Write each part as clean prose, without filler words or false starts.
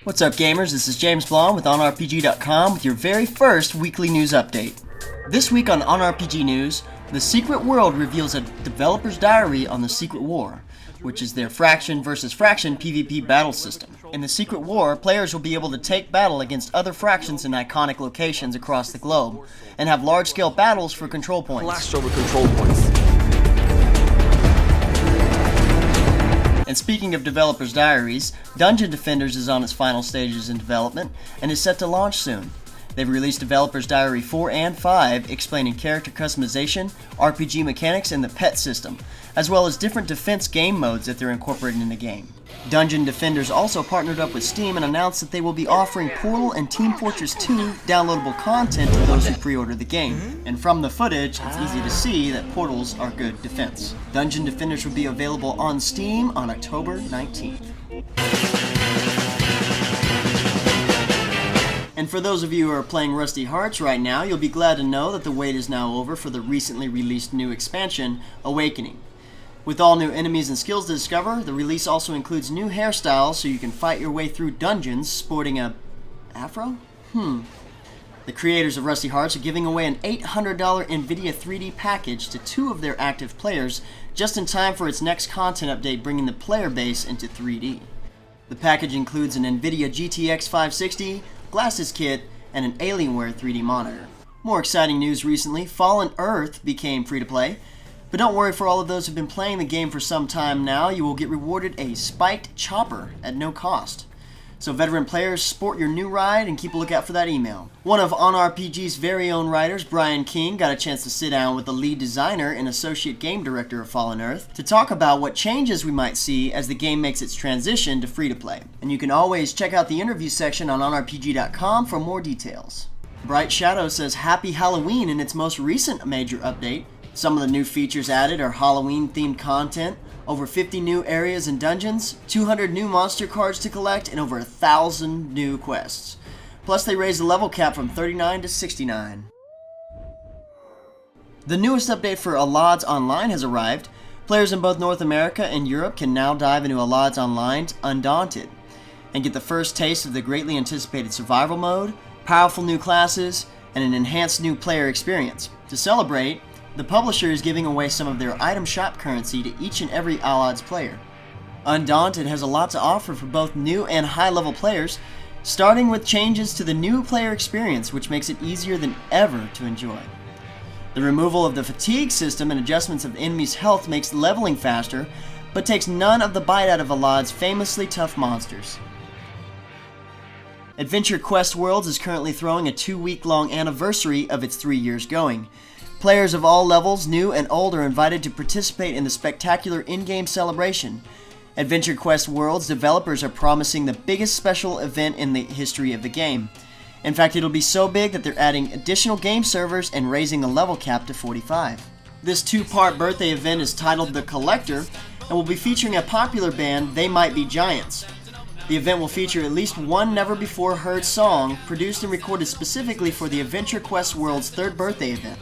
What's up, gamers? This is JamesBl0nde with OnRPG.com with your very first weekly news update. This week on OnRPG News, The Secret World reveals a developer's diary on the Secret War, which is their faction versus faction PvP battle system. In the Secret War, players will be able to take battle against other factions in iconic locations across the globe, and have large-scale battles for control points. Flash over control points. And speaking of developers' diaries, Dungeon Defenders is on its final stages in development and is set to launch soon. They've released Developers Diary 4 and 5 explaining character customization, RPG mechanics, and the pet system, as well as different defense game modes that they're incorporating in the game. Dungeon Defenders also partnered up with Steam and announced that they will be offering Portal and Team Fortress 2 downloadable content to those who pre-order the game. And from the footage, it's easy to see that portals are good defense. Dungeon Defenders will be available on Steam on October 19th. And for those of you who are playing Rusty Hearts right now, you'll be glad to know that the wait is now over for the recently released new expansion, Awakening. With all new enemies and skills to discover, the release also includes new hairstyles so you can fight your way through dungeons sporting a... afro? The creators of Rusty Hearts are giving away an $800 NVIDIA 3D package to 2 of their active players just in time for its next content update bringing the player base into 3D. The package includes an NVIDIA GTX 560, glasses kit, and an Alienware 3D monitor. More exciting news recently, Fallen Earth became free-to-play. But don't worry, for all of those who've been playing the game for some time now, you will get rewarded a spiked chopper at no cost. So veteran players, sport your new ride and keep a lookout for that email. One of OnRPG's very own writers, Brian King, got a chance to sit down with the lead designer and associate game director of Fallen Earth to talk about what changes we might see as the game makes its transition to free-to-play. And you can always check out the interview section on OnRPG.com for more details. Bright Shadow says Happy Halloween in its most recent major update. Some of the new features added are Halloween-themed content, over 50 new areas and dungeons, 200 new monster cards to collect, and over 1,000 new quests. Plus, they raised the level cap from 39 to 69. The newest update for Allods Online has arrived. Players in both North America and Europe can now dive into Allods Online's Undaunted and get the first taste of the greatly anticipated survival mode, powerful new classes, and an enhanced new player experience. To celebrate, the publisher is giving away some of their item shop currency to each and every Allods player. Undaunted has a lot to offer for both new and high-level players, starting with changes to the new player experience, which makes it easier than ever to enjoy. The removal of the fatigue system and adjustments of the enemy's health makes leveling faster, but takes none of the bite out of Allods' famously tough monsters. Adventure Quest Worlds is currently throwing a 2-week-long anniversary of its 3 years going. Players of all levels, new and old, are invited to participate in the spectacular in-game celebration. Adventure Quest Worlds developers are promising the biggest special event in the history of the game. In fact, it'll be so big that they're adding additional game servers and raising the level cap to 45. This 2-part birthday event is titled The Collector and will be featuring a popular band, They Might Be Giants. The event will feature at least one never-before-heard song produced and recorded specifically for the Adventure Quest World's 3rd birthday event.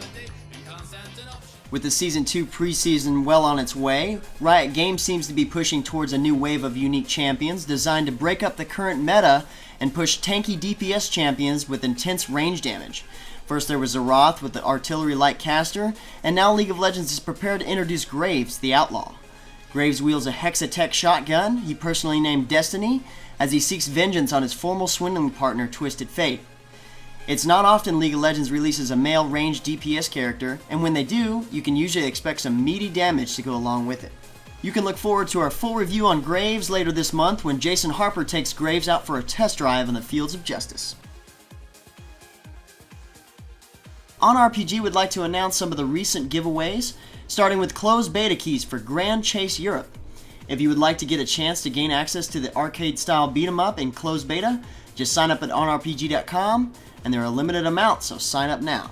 With the Season 2 preseason well on its way, Riot Games seems to be pushing towards a new wave of unique champions designed to break up the current meta and push tanky DPS champions with intense range damage. First there was Zeroth with the artillery-like caster, and now League of Legends is prepared to introduce Graves, the outlaw. Graves wields a Hexatech shotgun he personally named Destiny as he seeks vengeance on his former swindling partner Twisted Fate. It's not often League of Legends releases a male ranged DPS character, and when they do, you can usually expect some meaty damage to go along with it. You can look forward to our full review on Graves later this month when Jason Harper takes Graves out for a test drive on the fields of justice. OnRPG would like to announce some of the recent giveaways, starting with closed beta keys for Grand Chase Europe. If you would like to get a chance to gain access to the arcade-style beat-em-up in closed beta, just sign up at onrpg.com, and there are a limited amount, so sign up now.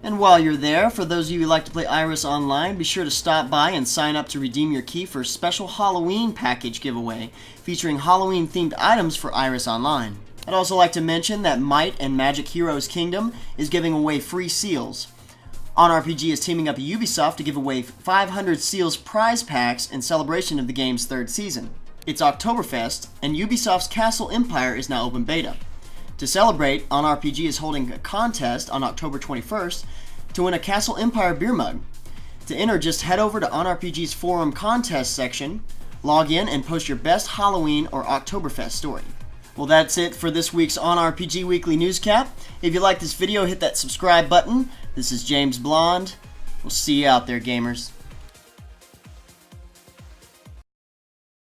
And while you're there, for those of you who like to play Iris Online, be sure to stop by and sign up to redeem your key for a special Halloween package giveaway featuring Halloween-themed items for Iris Online. I'd also like to mention that Might and Magic Heroes Kingdom is giving away free seals. OnRPG is teaming up with Ubisoft to give away 500 Seals prize packs in celebration of the game's 3rd season. It's Oktoberfest, and Ubisoft's Castle Empire is now open beta. To celebrate, OnRPG is holding a contest on October 21st to win a Castle Empire beer mug. To enter, just head over to OnRPG's forum contest section, log in, and post your best Halloween or Oktoberfest story. Well, that's it for this week's OnRPG Weekly Newscap. If you like this video, hit that subscribe button. This is JamesBl0nde. We'll see you out there, gamers.